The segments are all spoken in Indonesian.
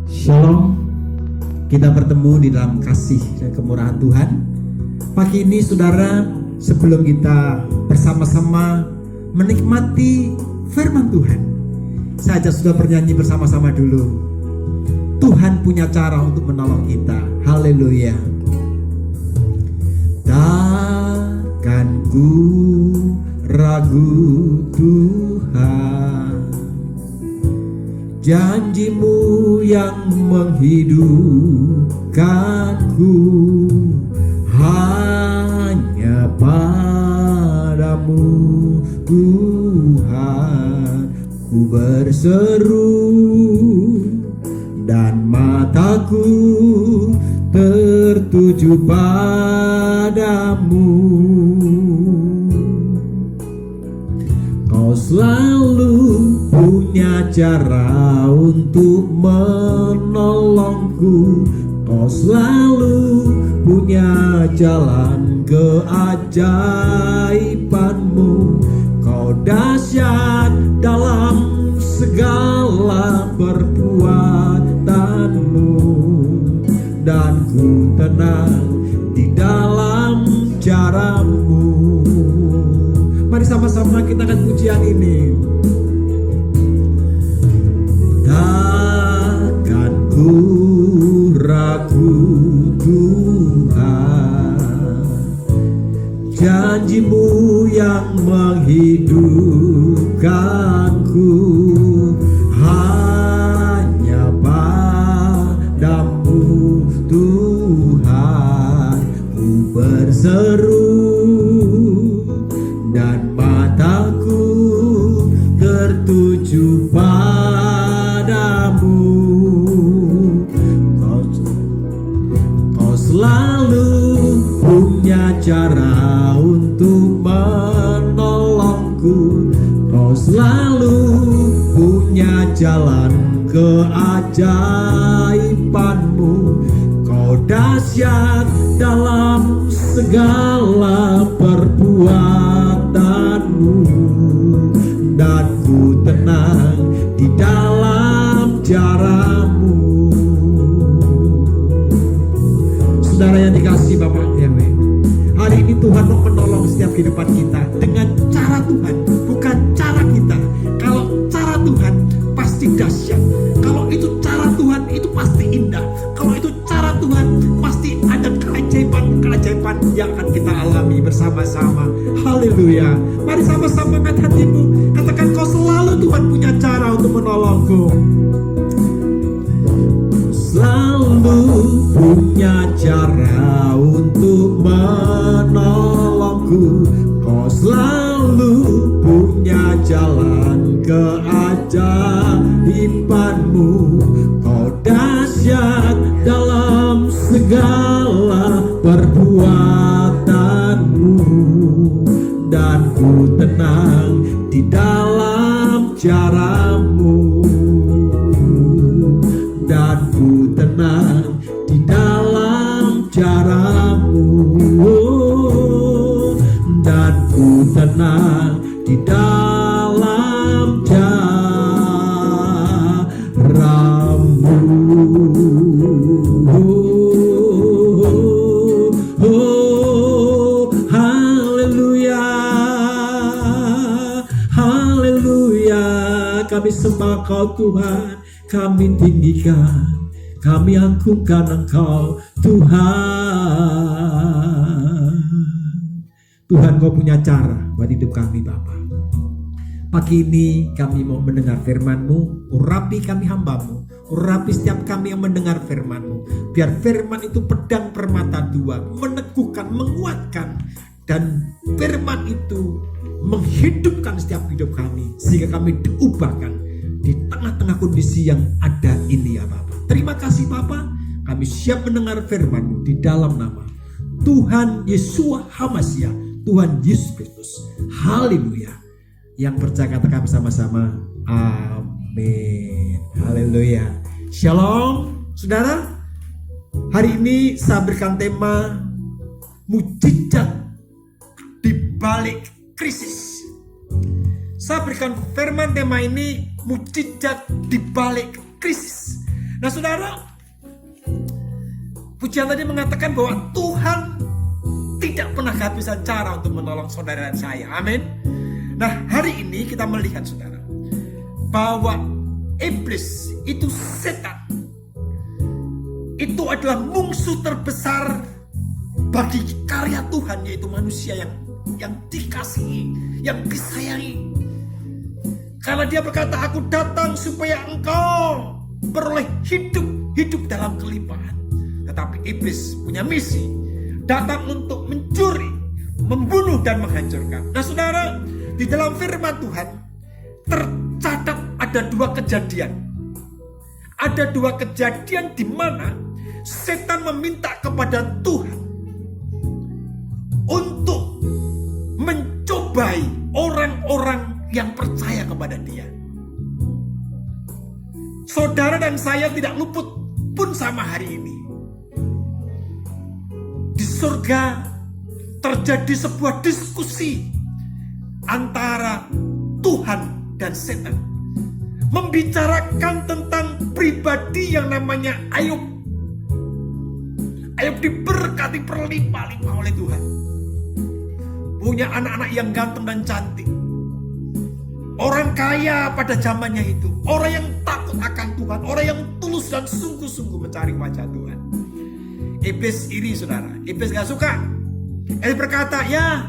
Shalom. Kita bertemu di dalam kasih dan kemurahan Tuhan. Pagi ini saudara, sebelum kita bersama-sama menikmati firman Tuhan, saya sudah bernyanyi bersama-sama dulu. Tuhan punya cara untuk menolong kita. Haleluya. Takkan ku ragu Tuhan, janji-Mu yang menghidupkanku, hanya padamu Tuhan ku berseru, dan mataku tertuju padamu. Kau selalu punya cara untuk menolongku. Kau selalu punya jalan keajaibanmu. Kau dahsyat dalam segala perbuatanmu, dan ku tenang di dalam caramu. Mari sama-sama kita akan pujian ini. Takkan ku ragu Tuhan, janji-Mu yang menghidupkanku, hanya padamu Tuhan ku berseru, dan mataku tertuju padamu. Kau selalu punya cara untuk menolongku. Kau selalu punya jalan keajaibanmu. Kau dahsyat dalam segala perbuatanmu, dan ku tenang di dalam caramu. Saudara yang dikasihi Bapak Yahweh, hari ini Tuhan mau menolong setiap kehidupan kita dengan cara Tuhan, bukan cara kita. Kalau cara Tuhan pasti dahsyat. Kalau itu cara Tuhan, itu pasti indah. Kalau itu cara Tuhan, pasti ada keajaiban yang akan kita alami bersama-sama. Haleluya. Mari sama-sama angkat hatimu, katakan, kau selalu Tuhan punya cara untuk menolongku. Selalu punya cara untuk menolongku. Kau selalu punya jalan keajaibanmu. Kau dahsyat dalam segala perbuatanmu, dan ku tenang di dalam caramu, dan ku tenang di dalam caramu, dan ku tenang di dalam caramu. Haleluya, haleluya. Kami sembah Kau Tuhan, kami tinggikan, kami agungkan Engkau Tuhan. Tuhan, Kau punya cara buat hidup kami Bapa. Pagi ini kami mau mendengar firman-Mu. Urapi kami hamba-Mu, urapi setiap kami yang mendengar firman-Mu. Biar firman itu pedang bermata dua, meneguhkan, menguatkan, dan firman itu menghidupkan setiap hidup kami, sehingga kami diubahkan di tengah-tengah kondisi yang ada ini ya Bapak. Terima kasih Bapak, kami siap mendengar firman-Mu di dalam nama Tuhan Yeshua HaMashiach, Tuhan Yesus Kristus. Haleluya. Yang percaya katakan bersama-sama, amin. Haleluya. Shalom saudara. Hari ini saya berikan tema mujizat di balik krisis. Saya berikan firman tema ini, mujizat di balik krisis. Nah saudara, pujian tadi mengatakan bahwa Tuhan tidak pernah kehabisan cara untuk menolong saudara dan saya. Amin. Nah hari ini kita melihat saudara, bahwa iblis itu setan, itu adalah musuh terbesar bagi karya Tuhan, yaitu manusia yang dikasihi, yang disayangi. Karena dia berkata, aku datang supaya engkau beroleh hidup dalam kelimpahan. Tetapi iblis punya misi, datang untuk mencuri, membunuh dan menghancurkan. Nah saudara, di dalam firman Tuhan tercatat ada dua kejadian. Ada dua kejadian di mana setan meminta kepada Tuhan untuk mencobai orang-orang yang percaya kepada dia. Saudara dan saya tidak luput pun sama hari ini. Di surga terjadi sebuah diskusi antara Tuhan dan setan, membicarakan tentang pribadi yang namanya Ayub. Ayub diberkati berlimpah-limpah oleh Tuhan, punya anak-anak yang ganteng dan cantik, orang kaya pada zamannya itu, orang yang takut akan Tuhan, orang yang tulus dan sungguh-sungguh mencari wajah Tuhan. Iblis iri saudara, iblis gak suka. Iblis berkata, ya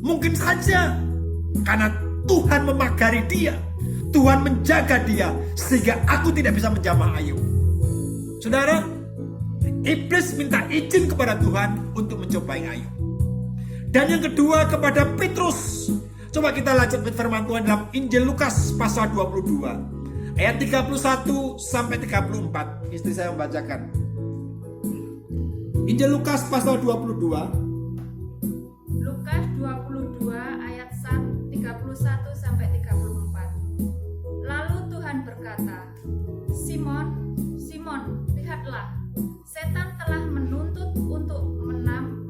mungkin saja karena Tuhan memagari dia, Tuhan menjaga dia, sehingga aku tidak bisa menjamah Ayub. Saudara, iblis minta izin kepada Tuhan untuk mencobai Ayub. Dan yang kedua kepada Petrus. Coba kita lanjut firman Tuhan dalam Injil Lukas pasal 22 ayat 31 sampai 34. Istri saya membacakan. Injil Lukas pasal 22. Lukas 22 ayat 31 sampai 34. Lalu Tuhan berkata, Simon, Simon, lihatlah, setan telah menuntut untuk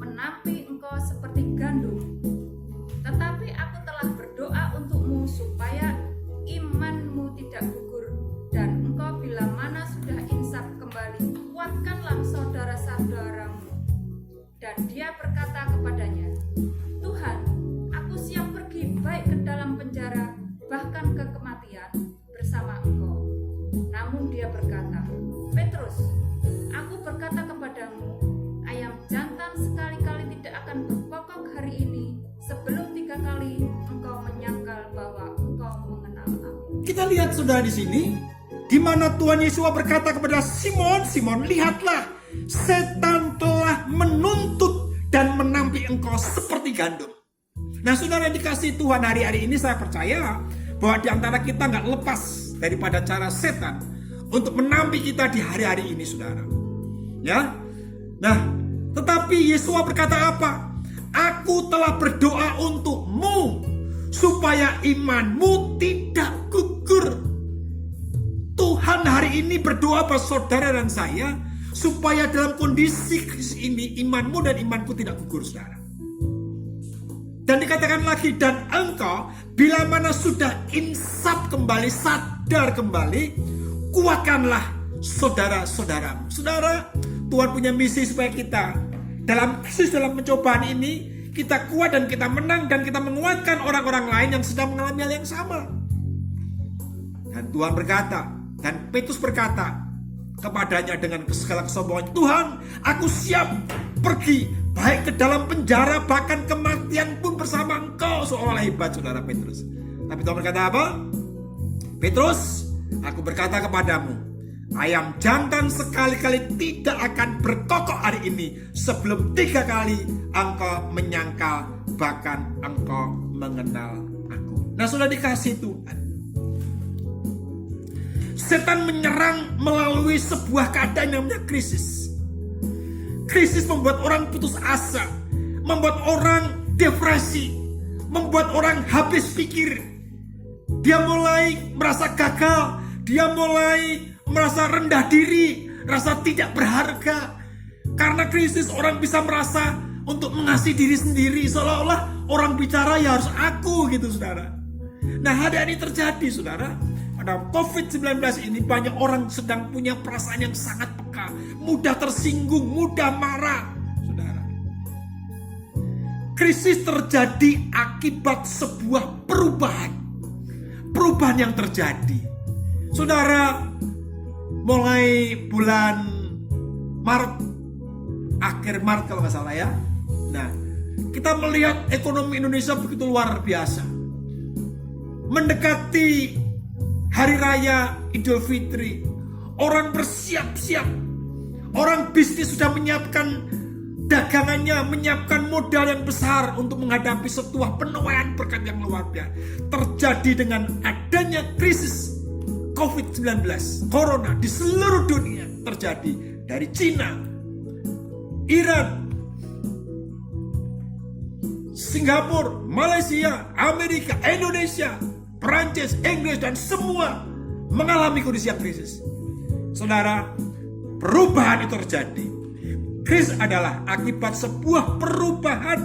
menampi engkau seperti gandum. Tetapi aku telah berdoa untukmu supaya imanmu tidak gugur, dan engkau bila mana sudah insaf kembali, kuatkanlah saudara-saudaramu. Dan dia berkata kepadanya, Tuhan, aku siap pergi baik ke dalam penjara, bahkan ke kematian bersama engkau. Namun dia berkata, Petrus, aku berkata kepadamu, ayam jantan sekali-kali tidak akan berkokok hari ini sebelum 3 kali engkau menyangkal bahwa engkau mengenal aku. Kita lihat saudara di sini, di mana Tuhan Yesus berkata kepada Simon, Simon, lihatlah, setan telah menuntut dan menampi engkau seperti gandum. Nah saudara yang dikasihi Tuhan, hari-hari ini saya percaya bahwa di antara kita nggak lepas daripada cara setan untuk menampi kita di hari-hari ini saudara. Ya, nah tetapi Yesus berkata apa? Aku telah berdoa untukmu supaya imanmu tidak gugur. Tuhan hari ini berdoa pada saudara dan saya supaya dalam kondisi ini imanmu dan imanku tidak gugur saudara. Dan dikatakan lagi, dan engkau bila mana sudah insaf kembali, sadar kembali, kuatkanlah saudara-saudaramu. Saudara, Tuhan punya misi supaya kita dalam pencobaan ini kita kuat dan kita menang dan kita menguatkan orang-orang lain yang sedang mengalami hal yang sama. Dan Tuhan berkata, dan Petrus berkata kepadanya dengan segala kesombongan, Tuhan, aku siap pergi baik ke dalam penjara, bahkan kematian pun bersama engkau. Seolah hebat saudara Petrus. Tapi Tuhan berkata apa? Petrus, aku berkata kepadamu, ayam jantan sekali-kali tidak akan berkokok hari ini sebelum 3 kali engkau menyangkal, bahkan engkau mengenal aku. Nah sudah dikasih Tuhan, setan menyerang melalui sebuah keadaan yang namanya krisis. Krisis membuat orang putus asa, membuat orang depresi, membuat orang habis pikir. Dia mulai merasa gagal, dia mulai merasa rendah diri, rasa tidak berharga. Karena krisis orang bisa merasa untuk mengasihi diri sendiri, seolah-olah orang bicara ya harus aku gitu saudara. Nah hari ini terjadi saudara, pada COVID-19 ini banyak orang sedang punya perasaan yang sangat peka, mudah tersinggung, mudah marah. Saudara, krisis terjadi akibat sebuah perubahan yang terjadi. Saudara, mulai bulan Maret, akhir Maret kalau nggak salah ya. Nah, kita melihat ekonomi Indonesia begitu luar biasa. Mendekati Hari Raya Idul Fitri, orang bersiap-siap. Orang bisnis sudah menyiapkan dagangannya, menyiapkan modal yang besar untuk menghadapi sebuah penuaian berkat yang luar biasa. Terjadi dengan adanya krisis COVID-19, Corona di seluruh dunia terjadi. Dari Cina, Iran, Singapura, Malaysia, Amerika, Indonesia, Perancis, Inggris, dan semua mengalami kondisi yang krisis. Saudara, perubahan itu terjadi. Krisis adalah akibat sebuah perubahan.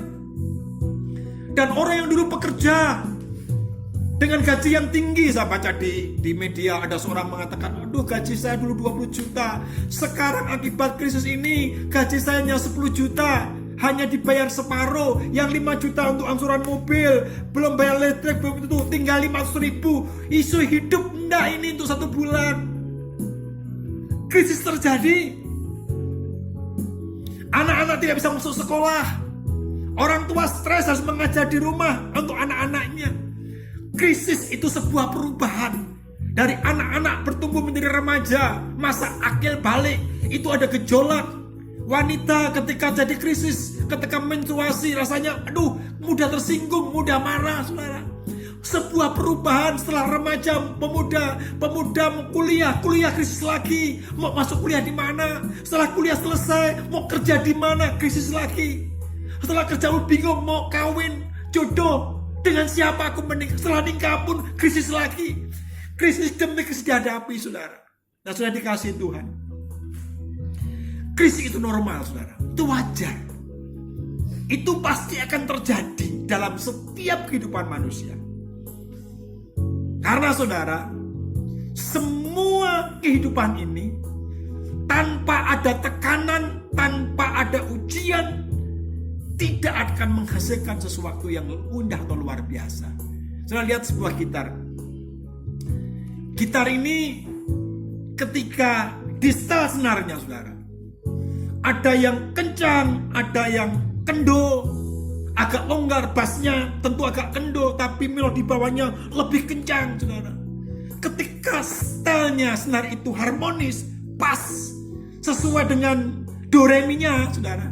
Dan orang yang dulu bekerja dengan gaji yang tinggi, saya baca di media ada seorang mengatakan, aduh gaji saya dulu 20 juta, sekarang akibat krisis ini gaji saya hanya 10 juta, hanya dibayar separuh, yang 5 juta untuk angsuran mobil, belum bayar listrik, belum itu, tinggal 500 ribu, isu hidup enggak ini untuk 1 bulan. Krisis terjadi, anak-anak tidak bisa masuk sekolah, orang tua stres harus mengajar di rumah untuk anak-anaknya. Krisis itu sebuah perubahan. Dari anak-anak bertumbuh menjadi remaja, masa akil balik, itu ada gejolak. Wanita ketika jadi krisis, ketika menstruasi rasanya aduh mudah tersinggung, mudah marah, saudara. Sebuah perubahan setelah remaja, pemuda mau kuliah krisis lagi, mau masuk kuliah di mana? Setelah kuliah selesai, mau kerja di mana? Krisis lagi. Setelah kerja bingung mau kawin, jodoh dengan siapa aku menikah? Setelah nikah pun krisis lagi. Krisis demi krisis dihadapi, saudara. Nah, sudah dikasih Tuhan. Krisis itu normal, saudara. Itu wajar. Itu pasti akan terjadi dalam setiap kehidupan manusia. Karena saudara, semua kehidupan ini tanpa ada tekanan, tanpa ada ujian, tidak akan menghasilkan sesuatu yang indah atau luar biasa. Saya lihat sebuah gitar. Gitar ini ketika di setel senarnya, saudara, ada yang kencang, ada yang kendo, agak longgar, bassnya tentu agak kendo, tapi melodi bawahnya lebih kencang, saudara. Ketika setelnya senar itu harmonis, pas, sesuai dengan do re mi nya, saudara.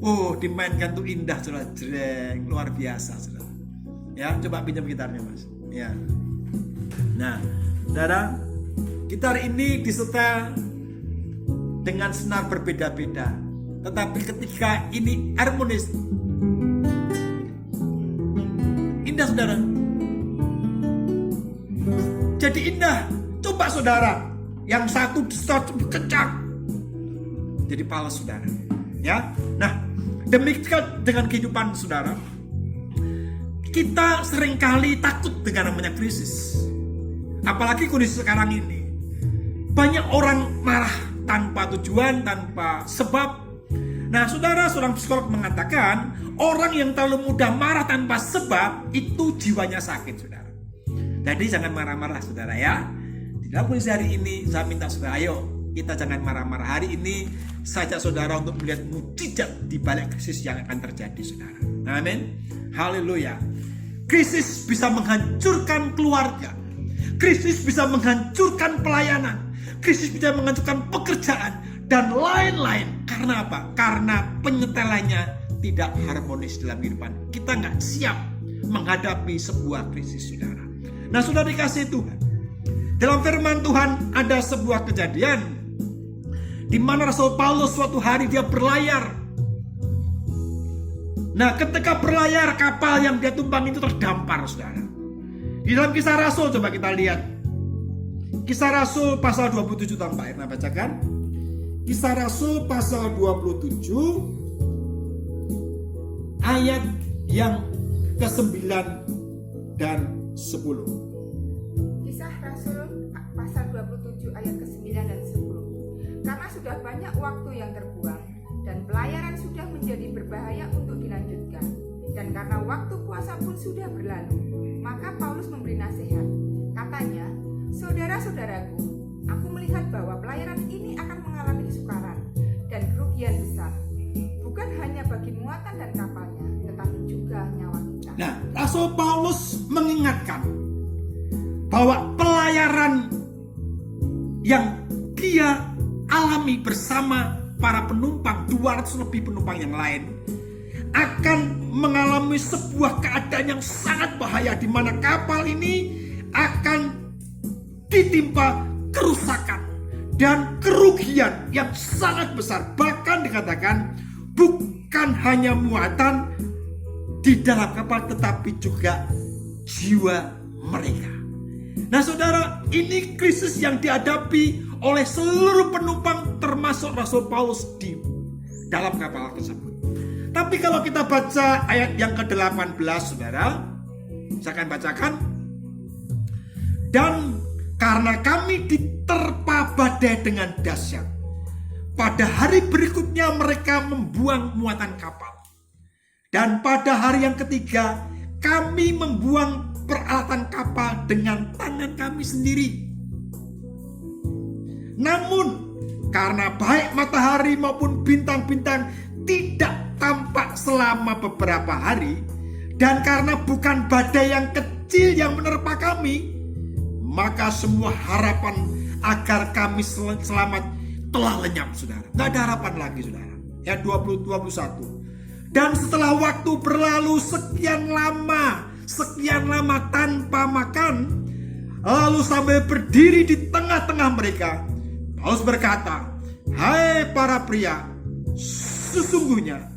Oh, dimainkan tuh indah, saudara, jreng, luar biasa, saudara. Ya, coba pinjam gitarnya, Mas. Ya. Nah, saudara, gitar ini disetel dengan senar berbeda-beda, tetapi ketika ini harmonis, indah, saudara. Jadi indah. Coba saudara, yang satu disetel kencang, jadi pales, saudara. Ya, nah, demikian dengan kehidupan saudara. Kita seringkali takut dengan namanya krisis. Apalagi kondisi sekarang ini. Banyak orang marah tanpa tujuan, tanpa sebab. Nah, saudara, seorang psikolog mengatakan, orang yang terlalu mudah marah tanpa sebab, itu jiwanya sakit, saudara. Jadi jangan marah-marah, saudara, ya. Di dalam kondisi hari ini, saya minta saudara, ayo, kita jangan marah-marah. Hari ini, sajak saudara untuk melihat mukjizat di balik krisis yang akan terjadi, saudara. Amin. Haleluya. Krisis bisa menghancurkan keluarga. Krisis bisa menghancurkan pelayanan. Krisis bisa menghancurkan pekerjaan dan lain-lain. Karena apa? Karena penyetelannya tidak harmonis dalam kehidupan. Kita nggak siap menghadapi sebuah krisis, saudara. Nah, sudah dikasih Tuhan. Dalam firman Tuhan ada sebuah kejadian di mana Rasul Paulus suatu hari dia berlayar. Nah, ketika berlayar, kapal yang dia tumpangi itu terdampar, saudara. Di dalam Kisah Rasul, coba kita lihat. Kisah Rasul pasal 27, Pak Irna bacakan. Kisah Rasul pasal 27 ayat yang ke-9 dan 10. Kisah Rasul pasal 27 ayat ke-9 dan 10. Karena sudah banyak waktu yang terbuang dan pelayaran sudah menjadi berbahaya untuk dilanjutkan. Dan karena waktu puasa pun sudah berlalu, maka Paulus memberi nasihat. Katanya, "Saudara-saudaraku, aku melihat bahwa pelayaran ini akan mengalami kesukaran dan kerugian besar, bukan hanya bagi muatan dan kapalnya, tetapi juga nyawa kita." Nah, Rasul Paulus mengingatkan bahwa pelayaran yang dia alami bersama para penumpang, 200 lebih penumpang yang lain, akan mengalami sebuah keadaan yang sangat bahaya, di mana kapal ini akan ditimpa kerusakan dan kerugian yang sangat besar. Bahkan dikatakan bukan hanya muatan di dalam kapal, tetapi juga jiwa mereka. Nah saudara, ini krisis yang dihadapi oleh seluruh penumpang termasuk Rasul Paulus di dalam kapal tersebut. Tapi kalau kita baca ayat yang ke-18, saudara, saya akan bacakan. Dan karena kami diterpa badai dengan dahsyat, pada hari berikutnya mereka membuang muatan kapal. Dan pada hari yang ketiga, kami membuang peralatan kapal dengan tangan kami sendiri. Namun, karena baik matahari maupun bintang-bintang tidak tampak selama beberapa hari, dan karena bukan badai yang kecil yang menerpa kami, maka semua harapan agar kami selamat telah lenyap, saudara. Nggak ada harapan lagi, saudara. Ya 21. Dan setelah waktu berlalu sekian lama tanpa makan, lalu sambil berdiri di tengah-tengah mereka, Paulus berkata, "Hai para pria, sesungguhnya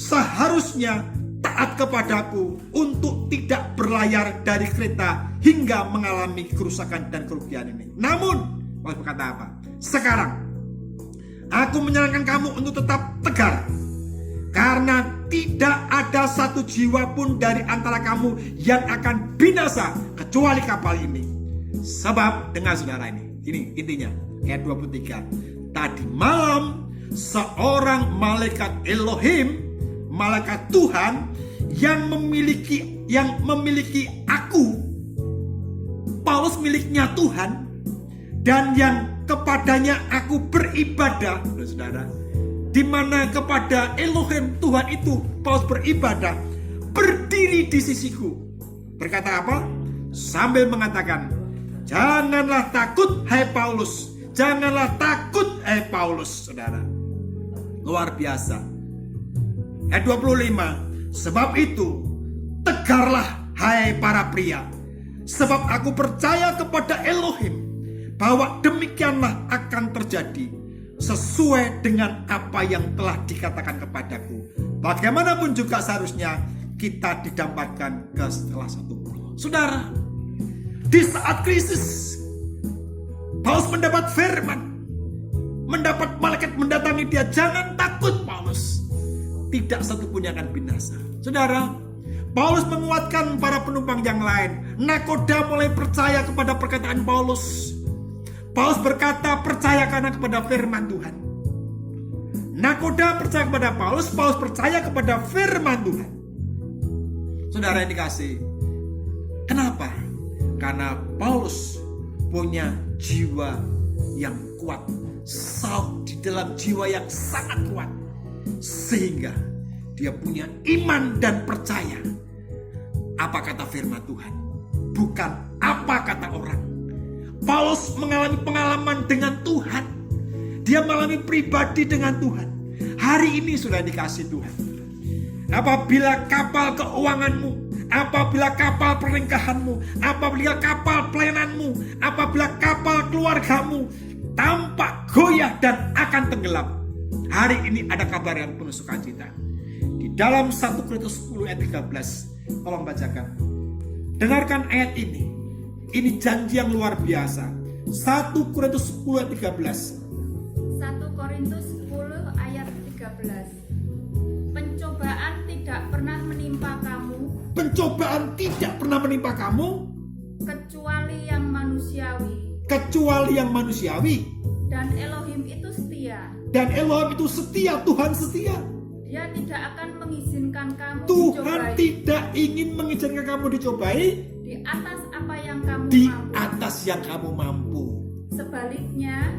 seharusnya taat kepadaku untuk tidak berlayar dari kereta hingga mengalami kerusakan dan kerugian ini. Namun," Paulus berkata apa? "Sekarang aku menyarankan kamu untuk tetap tegar, karena tidak ada satu jiwa pun dari antara kamu yang akan binasa kecuali kapal ini. Sebab," dengar saudara ini intinya ayat 23, "tadi malam seorang malaikat Elohim, malaikat Tuhan yang memiliki aku," Paulus miliknya Tuhan, "dan yang kepadanya aku beribadah," saudara, di mana kepada Elohim Tuhan itu Paulus beribadah, "berdiri di sisiku." Berkata apa? Sambil mengatakan, "Janganlah takut, hai Paulus. Janganlah takut, hai Paulus." Saudara, luar biasa. Ayat 25, "Sebab itu tegarlah, hai para pria, sebab aku percaya kepada Elohim bahwa demikianlah akan terjadi sesuai dengan apa yang telah dikatakan kepadaku. Bagaimanapun juga seharusnya kita didampakkan ke salah satu pulau." Saudara, di saat krisis, Paulus mendapat firman, mendapat malaikat mendatangi dia, "Jangan takut Paulus, tidak satu pun yang akan binasa." Saudara, Paulus menguatkan para penumpang yang lain. Nakoda mulai percaya kepada perkataan Paulus. Paulus berkata, "Percayakanlah kepada firman Tuhan." Nakoda percaya kepada Paulus, Paulus percaya kepada firman Tuhan. Saudara yang dikasih, kenapa? Karena Paulus punya jiwa yang kuat, saut di dalam jiwa yang sangat kuat, sehingga dia punya iman dan percaya apa kata firman Tuhan, bukan apa kata orang. Paulus mengalami pengalaman dengan Tuhan. Dia mengalami pribadi dengan Tuhan. Hari ini sudah dikasih Tuhan. Apabila kapal keuanganmu, apabila kapal pernikahanmu, apabila kapal pelayananmu, apabila kapal keluargamu tampak goyah dan akan tenggelam, hari ini ada kabar yang penuh sukacita. Di dalam 1 Korintus 10 ayat 13, tolong bacakan. Dengarkan ayat ini. Ini janji yang luar biasa. 1 Korintus 10 ayat 13. 1 Korintus 10 ayat 13. Pencobaan tidak pernah menimpa kamu, Pencobaan tidak pernah menimpa kamu, kecuali yang manusiawi. kecuali yang manusiawi. Dan Elohim itu setia. Dan Elohim itu setia, Tuhan setia. Dia tidak akan mengizinkan kamu Tuhan dicobai tidak ingin mengizinkan kamu dicobai di atas apa yang kamu di mampu. atas yang kamu mampu.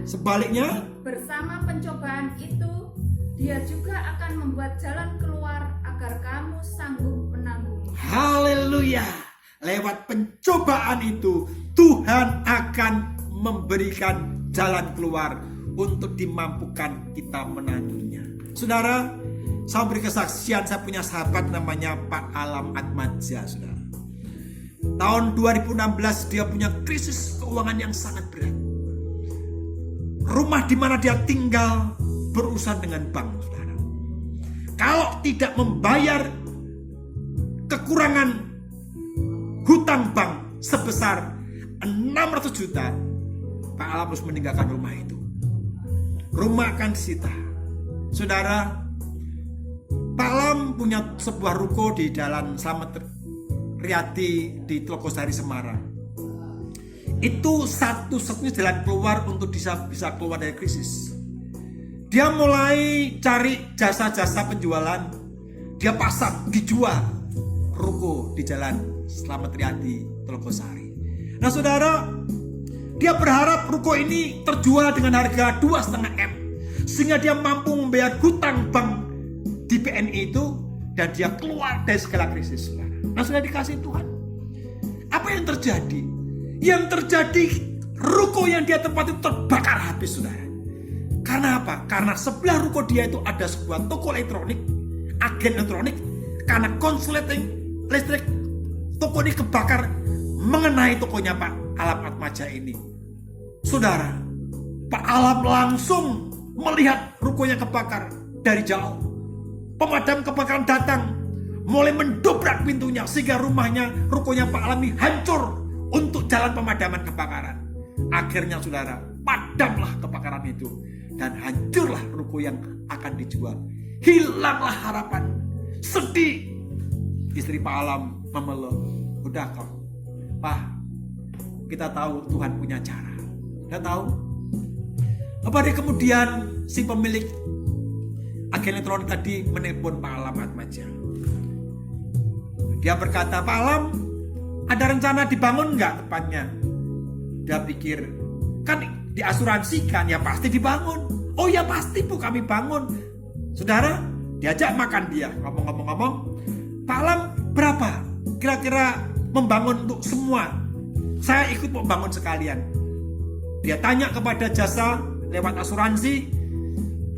Sebaliknya, bersama pencobaan itu, Dia juga akan membuat jalan keluar agar kamu sanggup menanggung. Haleluya. Lewat pencobaan itu Tuhan akan memberikan jalan keluar untuk dimampukan kita menanggungnya. Saudara, saya beri kesaksian, saya punya sahabat namanya Pak Alam Atmaja, saudara. Tahun 2016 dia punya krisis keuangan yang sangat berat. Rumah di mana dia tinggal berurusan dengan bank, saudara. Kalau tidak membayar kekurangan hutang bank sebesar 600 juta, Pak Alam harus meninggalkan rumah itu. Rumah akan disita. Saudara, Pak Alam punya sebuah ruko di Jalan Slamet Riyadi di Telogosari Semarang. Itu satu-satunya jalan keluar untuk bisa keluar dari krisis. Dia mulai cari jasa-jasa penjualan. Dia pasang, dijual ruko di Jalan Slamet Riyadi Telogosari. Nah saudara, dia berharap ruko ini terjual dengan harga 2,5 M, sehingga dia mampu membayar hutang bank di BNI itu, dan dia keluar dari segala krisis, saudara. Nah sudah dikasih Tuhan. Apa yang terjadi? Yang terjadi, ruko yang dia tempati itu terbakar habis, saudara. Karena apa? Karena sebelah ruko dia itu ada sebuah toko elektronik, agen elektronik. Karena konsleting listrik, toko ini kebakar mengenai tokonya Pak Alam Atmaja ini. Saudara, Pak Alam langsung melihat rukonya kebakar dari jauh. Pemadam kebakaran datang, mulai mendobrak pintunya sehingga rukonya Pak Alam ini hancur untuk jalan pemadaman kebakaran. Akhirnya saudara, padamlah kebakaran itu dan hancurlah ruko yang akan dijual. Hilanglah harapan, sedih. Istri Pak Alam memeluk, udah kok, Pak, kita tahu Tuhan punya cara. Udah tahu? Apa hari kemudian si pemilik agen elektronik tadi menelpon Pak Alam Atmaja. Dia berkata, Pak Alam, ada rencana dibangun nggak tempatnya? Dia pikir, kan diasuransikan, ya pasti dibangun. Oh ya pasti Bu, kami bangun. Saudara, diajak makan dia, ngomong-ngomong, Pak Alam berapa kira-kira membangun untuk semua? Saya ikut mau bangun sekalian. Dia tanya kepada jasa lewat asuransi,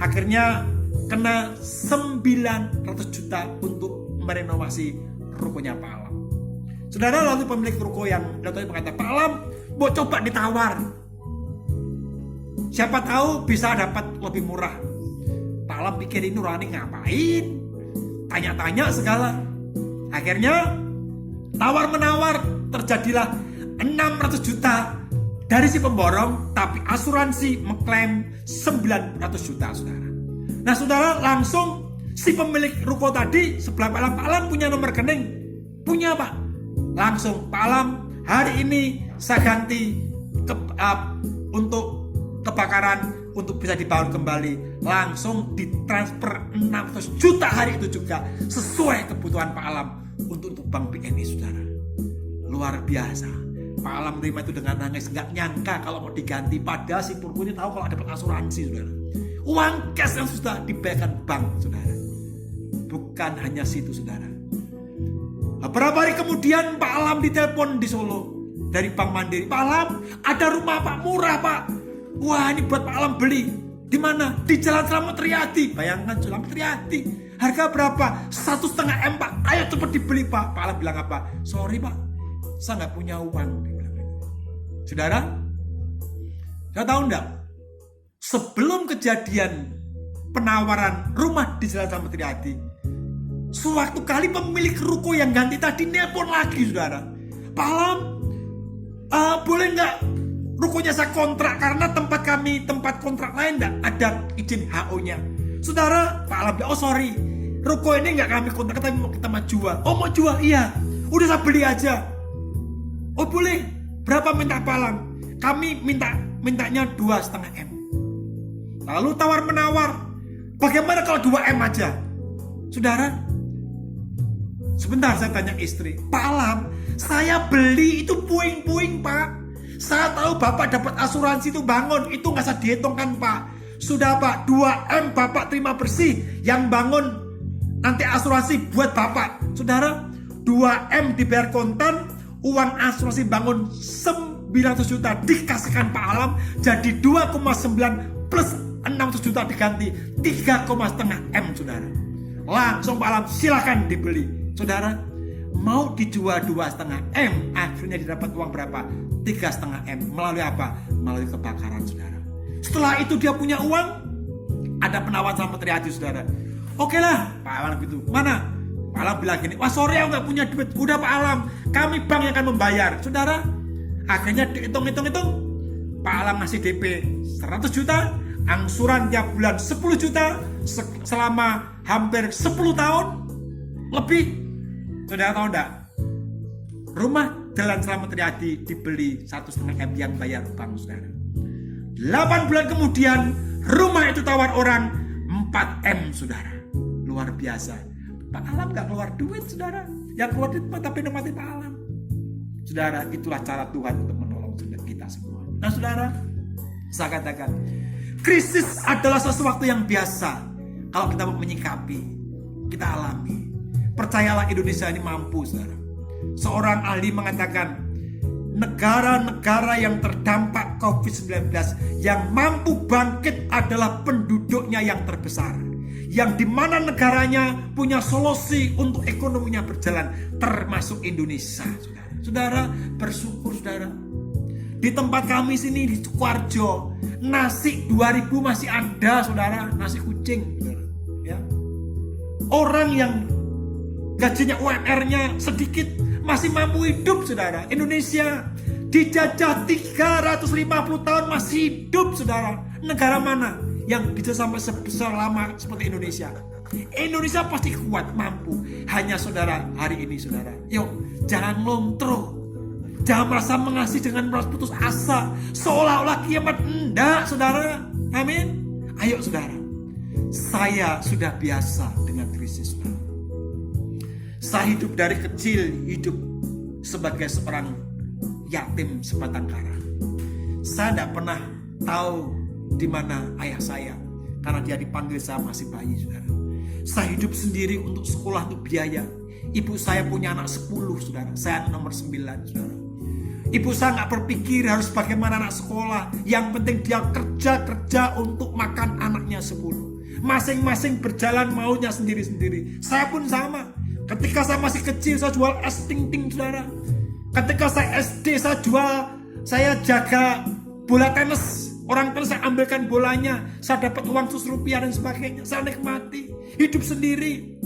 akhirnya kena 900 juta untuk merenovasi rukonya Pak Alam. Saudara, lalu pemilik ruko yang datang berkata, Pak Alam, mau coba ditawar. Siapa tahu bisa dapat lebih murah. Pak Alam pikir ini Nurani ngapain? Tanya-tanya segala. Akhirnya tawar-menawar, terjadilah 600 juta dari si pemborong, tapi asuransi mengklaim 900 juta, saudara. Nah saudara, langsung si pemilik ruko tadi sebelah Pak Alam punya nomor rekening. Punya Pak. Langsung Pak Alam, hari ini saya ganti untuk kebakaran, untuk bisa dibangun kembali. Langsung ditransfer 600 juta hari itu juga, sesuai kebutuhan Pak Alam untuk bank BNI, saudara. Luar biasa. Pak Alam terima itu dengan nangis, nggak nyangka kalau mau diganti. Padahal si purku ini tahu kalau dapat asuransi, saudara. Uang cash yang sudah dibayarkan bank, saudara. Bukan hanya situ, saudara. Beberapa hari kemudian Pak Alam ditelepon di Solo dari Bank Mandiri. Pak Alam, ada rumah Pak murah Pak. Wah, ini buat Pak Alam beli. Di mana? Di Jalan Slamet Riyadi. Bayangkan Slamet Riyadi. Harga berapa? 1,5 M Pak. Ayo cepat dibeli Pak. Pak Alam bilang apa? Sorry Pak, saya nggak punya uang. Saudara, saya tahu enggak? Sebelum kejadian penawaran rumah di Jalan Slamet Riyadi, suatu kali pemilik ruko yang ganti tadi nelpon lagi, saudara. Pak Alam, boleh nggak rukonya saya kontrak, karena tempat kontrak lain nggak ada izin HO-nya. Saudara, Pak Alam bilang, oh sorry, ruko ini nggak kami kontrak, tapi kita mau jual. Oh mau jual? Iya. Udah saya beli aja. Oh boleh. Berapa minta Pak Alam? kami mintanya 2,5 M. Lalu tawar menawar, bagaimana kalau 2 M aja? Saudara, sebentar saya tanya istri, Pak Alam, saya beli itu puing-puing Pak. Saya tahu Bapak dapat asuransi itu bangun, itu nggak usah dihitungkan Pak. Sudah Pak, 2 M Bapak terima bersih, yang bangun nanti asuransi buat Bapak. Saudara, 2 M dibayar kontan, uang asuransi bangun 900 juta dikasihkan Pak Alam, jadi 2,9 plus 600 juta diganti 3,5 M saudara. Langsung Pak Alam silakan dibeli. Saudara, mau dijual 2,5 M, akhirnya didapat uang berapa? 3,5 M. Melalui apa? Melalui kebakaran saudara. Setelah itu dia punya uang, ada penawaran sama Triadi saudara. Oke lah Pak Alam gitu. Mana? Pak Alam bilang gini, wah sorry aku gak punya duit. Udah Pak Alam, kami bank yang akan membayar. Saudara, akhirnya dihitung-hitung, Pak Alam ngasih DP 100 juta, angsuran tiap bulan 10 juta, selama hampir 10 tahun lebih. Saudara tahu enggak? Rumah Jalan Slamet Riyadi dibeli 1,5 M yang bayar bank saudara. 8 bulan kemudian rumah itu tawar orang 4 M saudara. Luar biasa. Pak Alam gak keluar duit saudara. Yang keluar duit tapi mati Pak Alam. Saudara, itulah cara Tuhan untuk menolong kita semua. Nah saudara, saya katakan, krisis adalah sesuatu yang biasa. Kalau kita mau menyikapi, kita alami. Percayalah Indonesia ini mampu saudara. Seorang ahli mengatakan, negara-negara yang terdampak COVID-19 yang mampu bangkit adalah penduduknya yang terbesar, yang dimana negaranya punya solusi untuk ekonominya berjalan, termasuk Indonesia. Saudara, bersyukur saudara. Di tempat kami sini di Sukoharjo, nasi 2.000 masih ada saudara, nasi kucing saudara. Ya. Orang yang gajinya UMR-nya sedikit masih mampu hidup saudara. Indonesia dijajah 350 tahun masih hidup saudara. Negara mana yang bisa sampai selama seperti Indonesia? Indonesia pasti kuat, mampu. Hanya saudara, hari ini saudara, yuk jangan lontro, jangan merasa mengasihi dengan merasa putus asa seolah-olah kiamat. Enggak saudara, amin. Ayo saudara, saya sudah biasa dengan krisis saudara. Saya hidup dari kecil, hidup sebagai seorang yatim sebatang kara. Saya tidak pernah tahu di mana ayah saya, karena dia dipanggil saya masih bayi saudara. Saya hidup sendiri untuk sekolah, untuk biaya. Ibu saya punya anak 10 saudara, saya nomor 9 saudara. Ibu saya nggak berpikir harus bagaimana anak sekolah. Yang penting dia kerja untuk makan anaknya 10. Masing-masing berjalan maunya sendiri-sendiri. Saya pun sama. Ketika saya masih kecil, saya jual es ting-ting saudara. Ketika saya SD, saya jaga bola tenis. Orang tenis saya ambilkan bolanya, saya dapat uang Rp100 dan sebagainya. Saya nikmati hidup sendiri.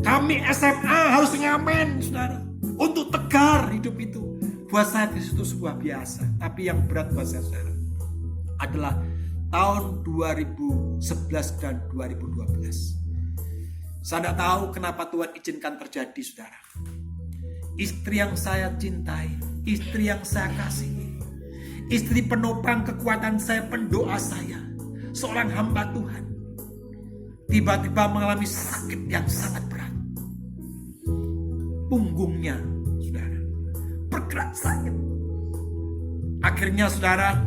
Kami SMA harus ngamen saudara, untuk tegar hidup itu. Buat saya itu sebuah biasa. Tapi yang berat buat saya saudara adalah tahun 2011 dan 2012. Saya tidak tahu kenapa Tuhan izinkan terjadi saudara. Istri yang saya cintai, istri yang saya kasihi, istri penopang kekuatan saya, pendoa saya, seorang hamba Tuhan, tiba-tiba mengalami sakit yang sangat berat. Punggungnya saudara bergerak sakit. Akhirnya saudara,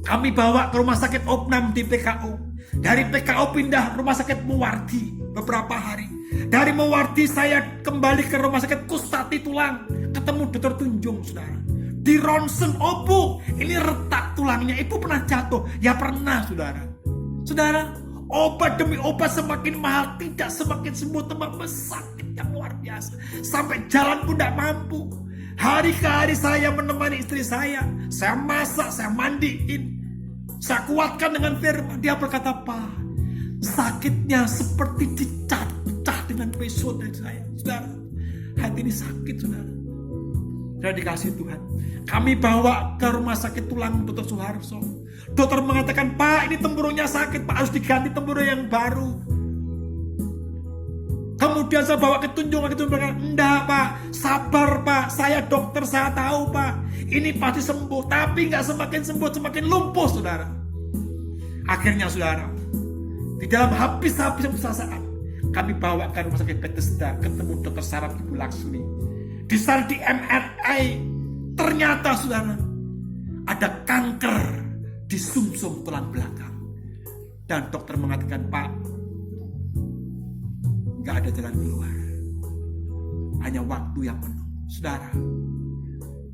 kami bawa ke rumah sakit Opnam di PKU. Dari PKU pindah rumah sakit Muwardi beberapa hari. Dari Muwardi saya kembali ke rumah sakit Kustati Tulang, ketemu Dr. Tunjung saudara. Di ronsen, Bu, ini retak tulangnya. Ibu pernah jatuh? Ya pernah saudara. Saudara, obat demi obat semakin mahal, tidak semakin sembuh, tambah sakit yang luar biasa. Sampai jalan pun tidak mampu. Hari ke hari saya menemani istri saya masak, saya mandiin, saya kuatkan dengan firman. Dia berkata, Pak, sakitnya seperti dicacah dengan pisau dari saya. Saudara, hati ini sakit saudara. Dan dikasih Tuhan, kami bawa ke rumah sakit tulang Dr. Suharso. Dokter mengatakan, Pak, ini tempurungnya sakit, Pak, harus diganti tempurung yang baru. Kemudian saya bawa ke tunjungan, enggak Pak, sabar Pak, saya dokter, saya tahu Pak, ini pasti sembuh. Tapi nggak semakin sembuh, semakin lumpuh saudara. Akhirnya saudara, di dalam habis-habis saat kami bawa ke rumah sakit Bethesda, ketemu dokter saraf Ibu Laksmi. Di sana di MRI, ternyata saudara, ada kanker di sumsum tulang belakang. Dan dokter mengatakan, Pak, gak ada jalan keluar, hanya waktu yang menunggu. Saudara,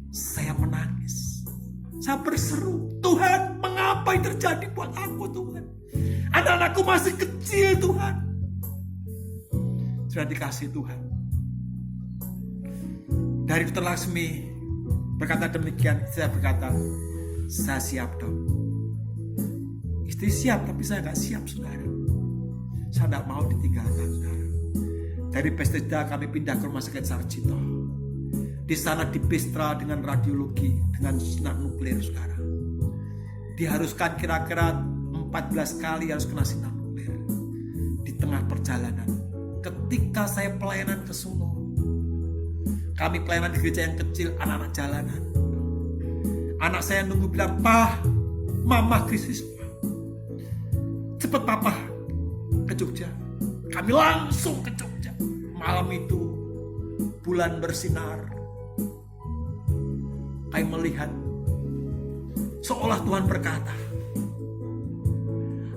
saya menangis, saya berseru, Tuhan, mengapa yang terjadi buat aku Tuhan? Anak-anakku masih kecil Tuhan. Sudah dikasih Tuhan. Dari Dr. Laksmi berkata demikian, saya berkata, saya siap dok. Istri siap, tapi saya gak siap saudara. Saya gak mau ditinggalkan saudara. Dari Bethesda kami pindah ke rumah sakit Sarjito. Di sana dipestra dengan radiologi, dengan sinar nuklir saudara. Diharuskan kira-kira 14 kali harus kena sinar nuklir. Di tengah perjalanan, ketika saya pelayanan ke Solo, kami pelayanan di gereja yang kecil, anak-anak jalanan. Anak saya nunggu bilang, Pak, Mama krisis, cepet Papa ke Jogja. Kami langsung ke Jogja. Malam itu bulan bersinar. Kami melihat seolah Tuhan berkata,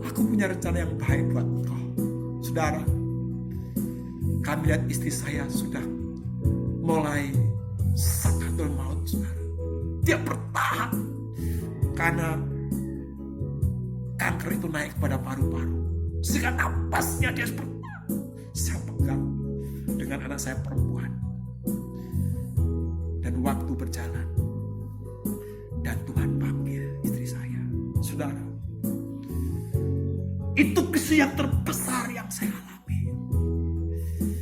aku punya rencana yang baik buat engkau. Saudara, kami lihat istri saya sudah mulai sakatul maut saudara. Dia bertahan karena kanker itu naik kepada paru-paru. Sehingga napasnya dia bertahan. Saya pegang dengan anak saya perempuan. Dan waktu berjalan. Dan Tuhan panggil istri saya. Saudara, itu kisah yang terbesar yang saya alami.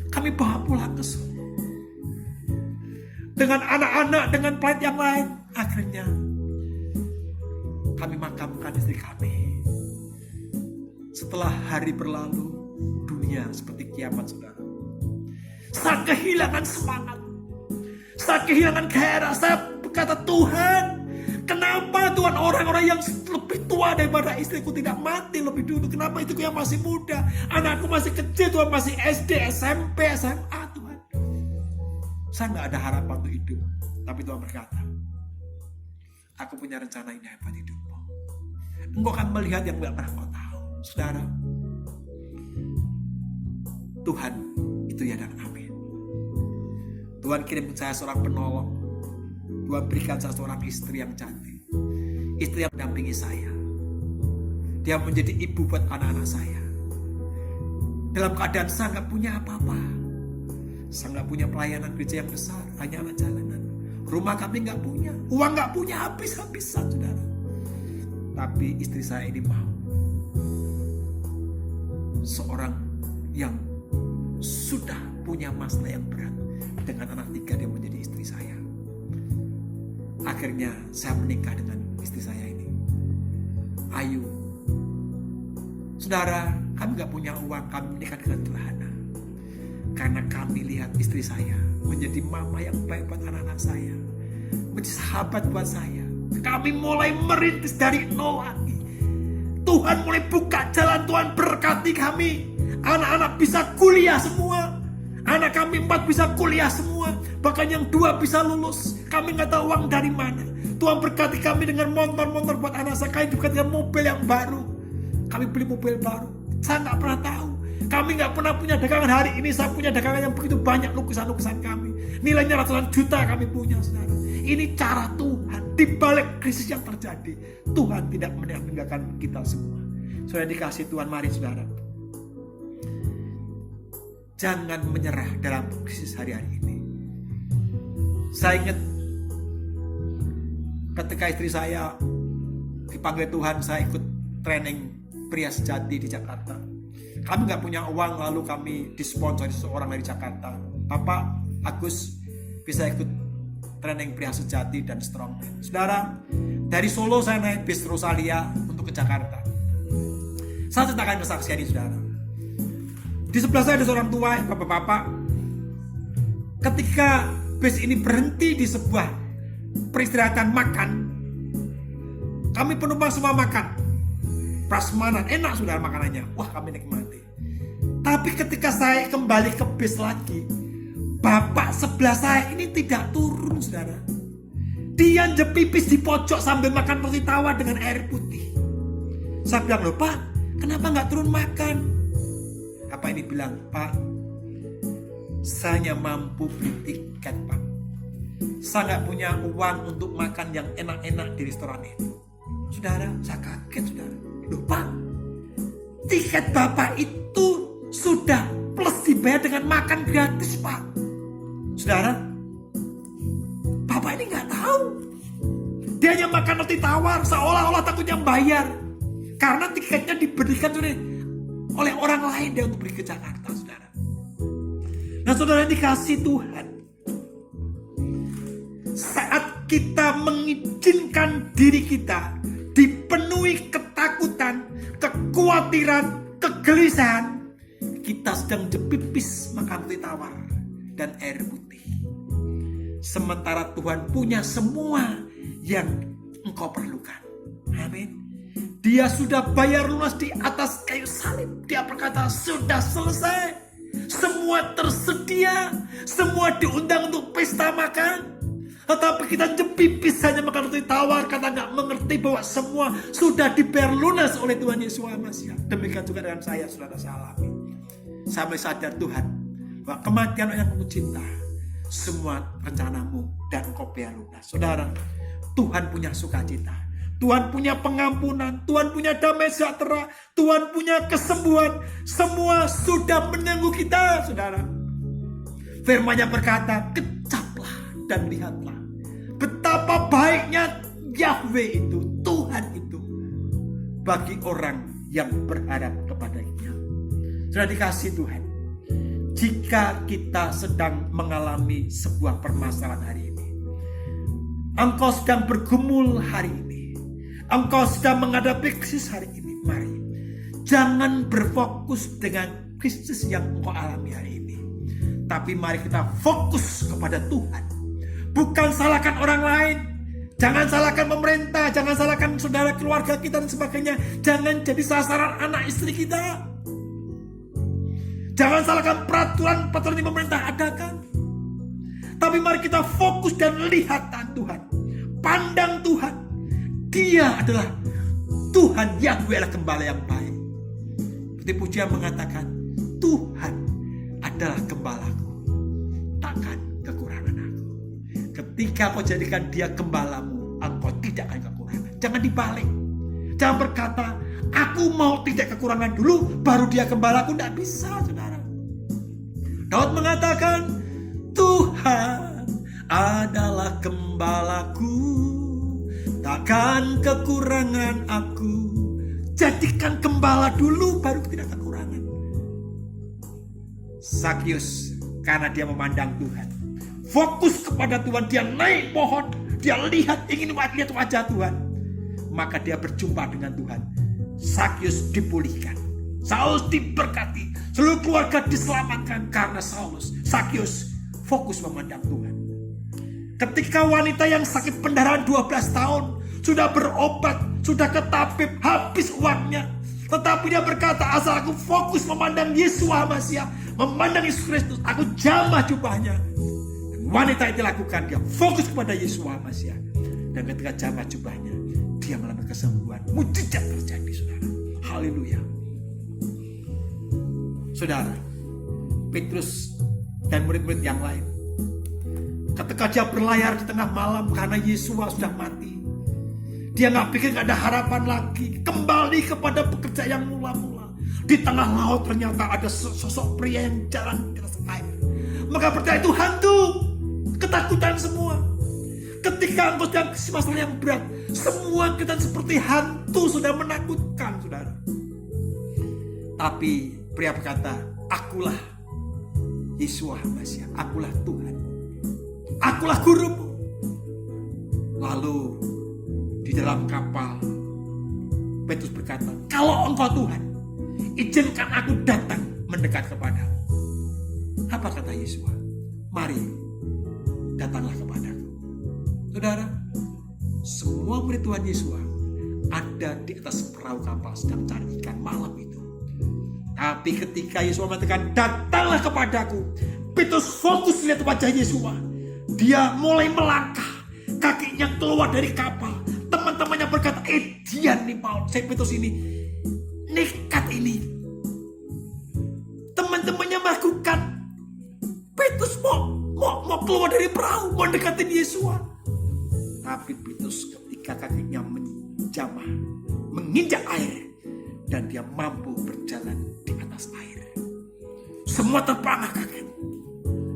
Kami bawa pulang ke Solo. Dengan anak-anak, dengan pelayan yang lain. Akhirnya kami makamkan istri kami. Setelah hari berlalu, dunia seperti kiamat saudara. Saya kehilangan semangat. Saya kehilangan gairah. Saya berkata, Tuhan, kenapa Tuhan orang-orang yang lebih tua daripada istriku tidak mati lebih dulu? Kenapa istriku yang masih muda? Anakku masih kecil, Tuhan masih SD, SMP, SMA, Tuhan. Saya nggak ada harapan untuk hidup. Tapi Tuhan berkata, aku punya rencana indah buat hidupmu. Engkau akan melihat yang tidak pernah kau tahu. Saudara, Tuhan itu ya dan amin. Tuhan kirim saya seorang penolong. Tuhan berikan saya seorang istri yang cantik. Istri yang mendampingi saya. Dia menjadi ibu buat anak-anak saya. Dalam keadaan saya nggak punya apa-apa. Saya nggak punya pelayanan gereja yang besar. Hanya anak jalanan. Rumah kami nggak punya. Uang nggak punya, habis-habisan saudara. Tapi istri saya ini mau. Seorang yang sudah punya masalah yang berat. Dengan anak 3 dia menjadi istri saya. Akhirnya saya menikah dengan istri saya ini, Ayu. Saudara, kami gak punya uang, kami menikah dengan sederhana. Karena kami lihat istri saya menjadi mama yang baik buat anak-anak saya, menjadi sahabat buat saya. Kami mulai merintis dari nol lagi. Tuhan mulai buka jalan, Tuhan berkati kami. Anak-anak bisa kuliah semua. Anak kami 4 bisa kuliah semua. Bahkan yang 2 bisa lulus. Kami gak tahu uang dari mana. Tuhan berkati kami dengan motor-motor buat anak saya. Kami berkati dengan mobil yang baru. Kami beli mobil baru. Saya gak pernah tahu. Kami gak pernah punya dagangan. Hari ini saya punya dagangan yang begitu banyak. Lukisan-lukisan kami. Nilainya ratusan juta kami punya saudara. Ini cara Tuhan. Di balik krisis yang terjadi, Tuhan tidak meninggalkan kita semua. Sudah dikasih Tuhan, mari saudara, jangan menyerah dalam krisis hari-hari ini. Saya ingat ketika istri saya dipanggil Tuhan, saya ikut training pria sejati di Jakarta. Kami gak punya uang, lalu kami disponsori seseorang dari Jakarta. Bapak Agus bisa ikut training pria sejati dan strongman. Saudara, dari Solo saya naik bis Rosalia untuk ke Jakarta. Saya ceritakan kesaksian ini saudara. Di sebelah saya ada seorang tua, bapak-bapak. Ketika bis ini berhenti di sebuah peristirahatan makan, kami penumpang semua makan. Prasmanan, enak sudah makanannya. Wah, kami nikmati. Tapi ketika saya kembali ke bis lagi, bapak sebelah saya ini tidak turun, saudara. Dia jepipis di pojok sambil makan roti tawar dengan air putih. Saya bilang, loh Pak, kenapa nggak turun makan? Apa ini bilang, Pak, saya hanya mampu beli tiket, Pak. Saya nggak punya uang untuk makan yang enak-enak di restoran itu. Saudara, saya kaget, saudara. Loh Pak, tiket Bapak itu sudah plus dibayar dengan makan gratis, Pak. Saudara, Bapak ini nggak tahu. Dia hanya makan roti tawar, seolah-olah takutnya bayar. Karena tiketnya diberikan oleh orang lain dia untuk pergi ke Jakarta, saudara. Nah, saudara, dikasih Tuhan. Saat kita mengizinkan diri kita dipenuhi ketakutan, kekhawatiran, kegelisahan, kita sedang jepipis makan roti tawar dan air putih. Sementara Tuhan punya semua yang engkau perlukan. Amin. Dia sudah bayar lunas di atas kayu salib. Dia berkata, sudah selesai. Semua tersedia. Semua diundang untuk pesta makan. Tetapi kita jepipis hanya makan roti tawar karena nggak mengerti bahwa semua sudah dibayar lunas oleh Tuhan Yesus Masiha. Demikian juga dengan saya, saudara, saya alami. Sampai sadar Tuhan bahwa kematian yang kamu cinta, semua rencanamu dan engkau bayar lunas. Saudara, Tuhan punya sukacita. Tuhan punya pengampunan, Tuhan punya damai sejahtera, Tuhan punya kesembuhan. Semua sudah menunggu kita, saudara. Firman-Nya berkata, kecaplah dan lihatlah betapa baiknya Yahweh itu, Tuhan itu, bagi orang yang berharap kepada-Nya. Sudah dikasih Tuhan. Jika kita sedang mengalami sebuah permasalahan hari ini, engkau sedang bergumul hari ini, engkau sedang menghadapi krisis hari ini, mari jangan berfokus dengan krisis yang engkau alami hari ini, tapi mari kita fokus kepada Tuhan. Bukan salahkan orang lain, jangan salahkan pemerintah, jangan salahkan saudara keluarga kita dan sebagainya, jangan jadi sasaran anak istri kita, jangan salahkan peraturan di pemerintah adakan. Tapi mari kita fokus dan lihat Tuhan, pandang Tuhan. Dia adalah Tuhan, Yahweh adalah gembala yang baik. Seperti pujian mengatakan, Tuhan adalah gembalaku, takkan kekurangan aku. Ketika kau jadikan dia gembalamu, engkau tidak akan kekurangan. Jangan dibalik. Jangan berkata, aku mau tidak kekurangan dulu, baru dia gembalaku. Tidak bisa, saudara. Daud mengatakan, Tuhan adalah gembalaku, takkan kekurangan aku. Jadikan gembala dulu, baru tidak kekurangan. Zakius, karena dia memandang Tuhan, fokus kepada Tuhan, dia naik pohon, dia ingin lihat wajah Tuhan, maka dia berjumpa dengan Tuhan. Zakius dipulihkan, Saulus diberkati, seluruh keluarga diselamatkan karena Zakius fokus memandang Tuhan. Ketika wanita yang sakit pendarahan 12 tahun sudah berobat, sudah ke tabib, habis uangnya, tetapi dia berkata, asal aku fokus memandang Yesus Masiha, memandang Yesus Kristus, aku jamah jubahnya. Wanita itu lakukan, dia fokus kepada Yesus Masiha, dan ketika jamah jubahnya, dia mengalami kesembuhan. Mujizat terjadi, saudara. Haleluya. Saudara, Petrus dan murid-murid yang lain, ketika dia berlayar di tengah malam karena Yesus sudah mati, dia nggak pikir nggak ada harapan lagi, kembali kepada pekerjaan yang mula-mula. Di tengah laut ternyata ada sosok pria yang jalan di atas air. Maka percaya itu hantu, ketakutan semua. Ketika engkau sedang masalah yang berat, semua kita seperti hantu, sudah menakutkan, saudara. Tapi pria berkata, akulah Yesus Masiha, akulah Tuhan, akulah gurumu. Lalu di dalam kapal Petrus berkata, kalau engkau Tuhan, izinkan aku datang mendekat kepadamu. Apa kata Yesus? Mari, datanglah kepadaku. Saudara, semua murid Tuhan Yesus ada di atas perahu kapal sedang cari ikan malam itu. Tapi ketika Yesus mengatakan, datanglah kepadaku, Petrus fokus lihat wajah Yesus. Dia mulai melangkah, kakinya keluar dari kapal. Teman-temannya berkata, dia nih Paul, saya Petrus ini nekat ini. Teman-temannya melakukan, Petrus mau keluar dari perahu, mau dekatin Yesus. Tapi Petrus ketika kakinya menjamah, menginjak air, dan dia mampu berjalan di atas air. Semua terperangah-perangah.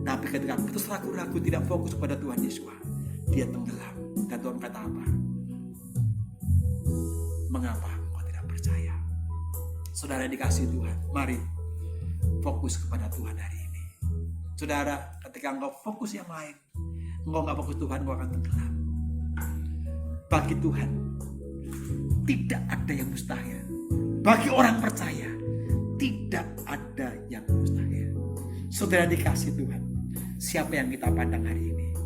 Tapi ketika Petrus ragu-ragu, tidak fokus pada Tuhan Yesus, dia tenggelam. Dan Tuhan kata apa? Mengapa kau tidak percaya? Saudara yang dikasihi Tuhan, mari fokus kepada Tuhan hari ini. Saudara, ketika engkau fokus yang lain, engkau gak fokus Tuhan, engkau akan tenggelam. Bagi Tuhan tidak ada yang mustahil. Bagi orang percaya tidak ada yang mustahil. Saudara dikasihi Tuhan, siapa yang kita pandang hari ini?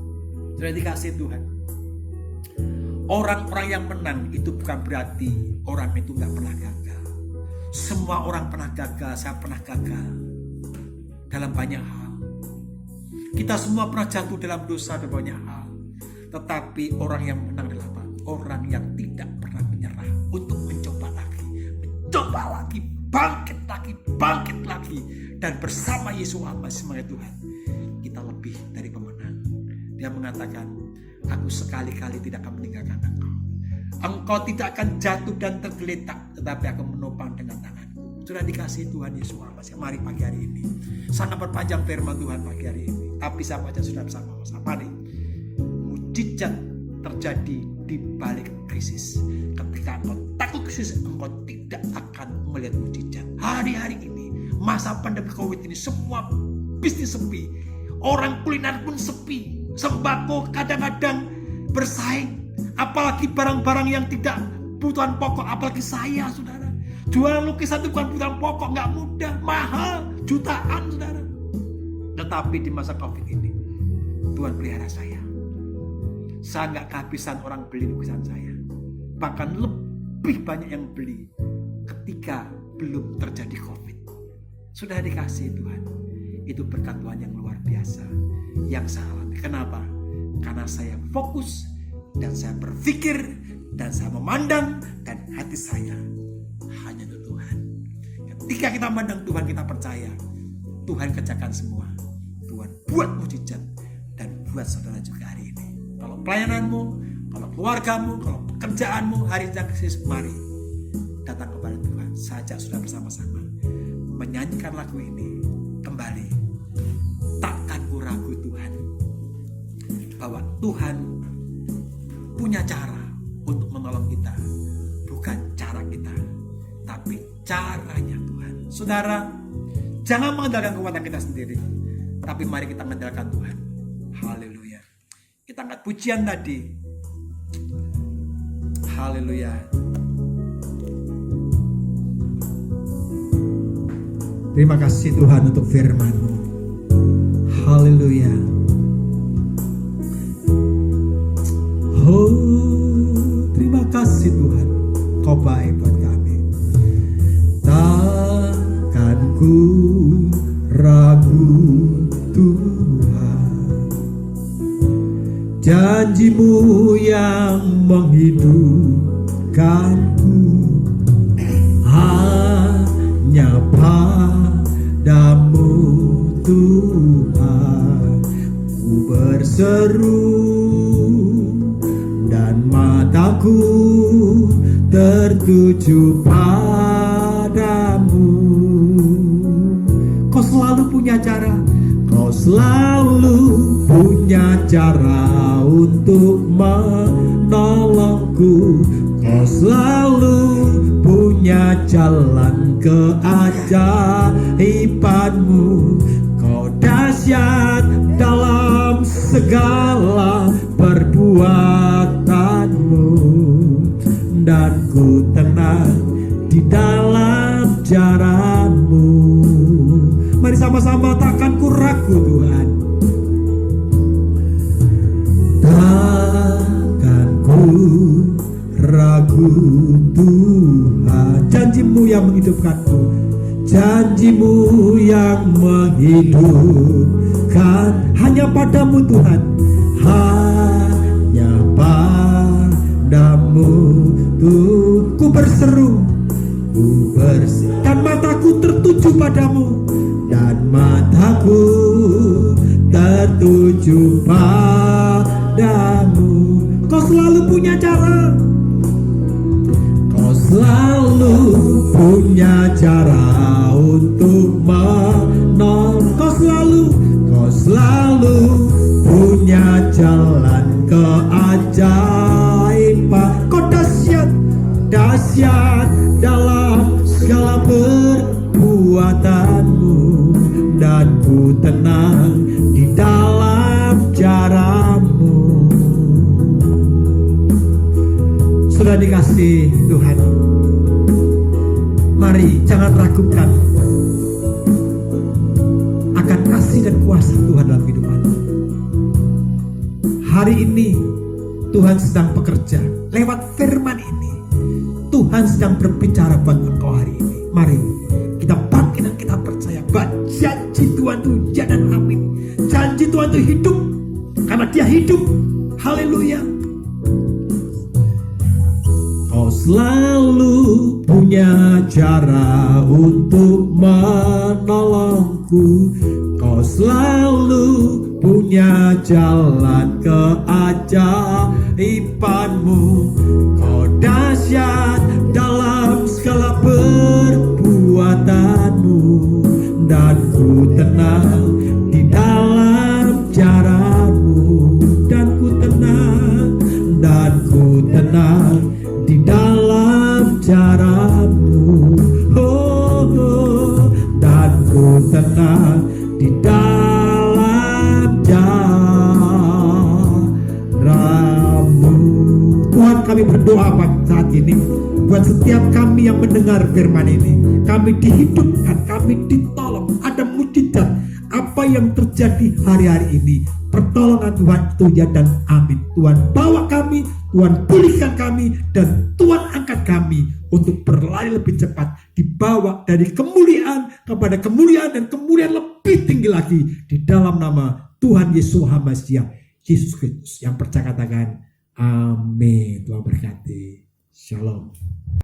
Saudara dikasihi Tuhan, orang-orang yang menang itu bukan berarti orang itu gak pernah gagal. Semua orang pernah gagal, saya pernah gagal dalam banyak hal. Kita semua pernah jatuh dalam dosa dan banyak hal. Tetapi orang yang menang adalah apa? Orang yang tidak pernah menyerah untuk mencoba lagi, bangkit lagi. Dan bersama Yesus Almasih sebagai Tuhan, kita lebih dari pemenang. Dia mengatakan, aku sekali-kali tidak akan meninggalkan engkau. Engkau tidak akan jatuh dan tergeletak, tetapi aku menopang dengan tanganku. Sudah dikasih Tuhan Yesus Almasih. Mari pagi hari ini, sangat berpanjang firman Tuhan pagi hari ini. Tapi saya baca sudah bersama-sama. Mari, mujizat terjadi di balik krisis. Ketika engkau takut krisis, engkau tidak akan melihat mujizat. Hari-hari ini, masa pandemi COVID ini, semua bisnis sepi. Orang kuliner pun sepi. Sembako kadang-kadang bersaing. Apalagi barang-barang yang tidak kebutuhan pokok. Apalagi saya, saudara. Jualan lukisan itu bukan kebutuhan pokok. Gak mudah, mahal, jutaan, saudara. Tetapi di masa COVID ini, Tuhan pelihara saya. Saya gak kehabisan orang beli lukisan saya. Bahkan lebih banyak yang beli ketika belum terjadi COVID. Sudah dikasih Tuhan. Itu berkat Tuhan yang luar biasa yang saya alami. Kenapa? Karena saya fokus dan saya berpikir dan saya memandang dan hati saya hanya untuk Tuhan. Ketika kita memandang Tuhan, kita percaya Tuhan kerjakan semua. Tuhan buat mujizat dan buat saudara juga hari ini. Kalau pelayananmu, kalau keluargamu, kalau pekerjaanmu hari ini krisis, mari datang kepada Tuhan. Saja sudah bersama-sama menyanyikan lagu ini kembali. Takkan ku ragu Tuhan, bahwa Tuhan punya cara untuk menolong kita. Bukan cara kita, tapi caranya Tuhan. Saudara, jangan mengandalkan kekuatan kita sendiri, tapi mari kita mengandalkan Tuhan. Haleluya. Kita angkat pujian tadi. Haleluya. Terima kasih Tuhan untuk firman-Mu. Haleluya. Oh, terima kasih Tuhan, Kau baik buat kami. Takkan ku ragu Tuhan, janji-Mu yang menghidupkanku. Hanya padamu Tuhan ku berseru, dan mataku tertuju padamu. Kau selalu punya cara, Kau selalu punya cara untuk menolongku. Kau selalu punya jalan keajaiban-Mu. Kau dahsyat dalam segala perbuatan-Mu, dan ku tenang di dalam ajaran-Mu. Mari sama-sama, takkan ku ragu Tuhan. Takkan ku ragu Tuhan. Janji-Mu yang menghidupkanku, janji-Mu yang menghidupkan. Hanya padamu Tuhan, hanya padamu tuh ku berseru, dan mataku tertuju padamu, dan mataku tertuju padamu. Kau selalu punya cara, Kau selalu punya cara untuk menolong. Kau selalu punya jalan keajaiban. Kau dahsyat dalam segala perbuatanmu, dan ku tenang di dalam cara-Mu. Sudah dikasih Tuhan, mari jangan ragukan akan kasih dan kuasa Tuhan dalam kehidupan. Hari ini Tuhan sedang bekerja lewat firman ini. Tuhan sedang berbicara buat engkau hari ini. Mari kita bangkit dan kita percaya bahwa janji Tuhan itu ya dan amin. Janji Tuhan itu hidup, karena Dia hidup. Haleluya. Kau selalu punya cara untuk menolongku. Kau selalu punya jalan keajaiban-Mu. Kau dahsyat dalam segala perbuatanmu, dan ku tenang di dalam cara-Mu. Dan ku tenang di dalam cara-Mu. Dan ku tenang di dalam cara-Mu. Tuhan, kami berdoa pada saat ini buat setiap kami yang mendengar firman ini. Kami dihidupkan, kami ditolong. Ada mujizat apa yang terjadi hari-hari ini. Pertolongan Tuhan itu ya dan amin. Tuhan bawa kami, Tuhan pulihkan kami, dan Tuhan angkat kami untuk berlari lebih cepat, dibawa dari kemuliaan kepada kemuliaan dan kemuliaan lebih tinggi lagi di dalam nama Tuhan Yesus Hamasiah, Yesus Kristus. Yang percaya katakan amin. Tuhan berkati. Shalom.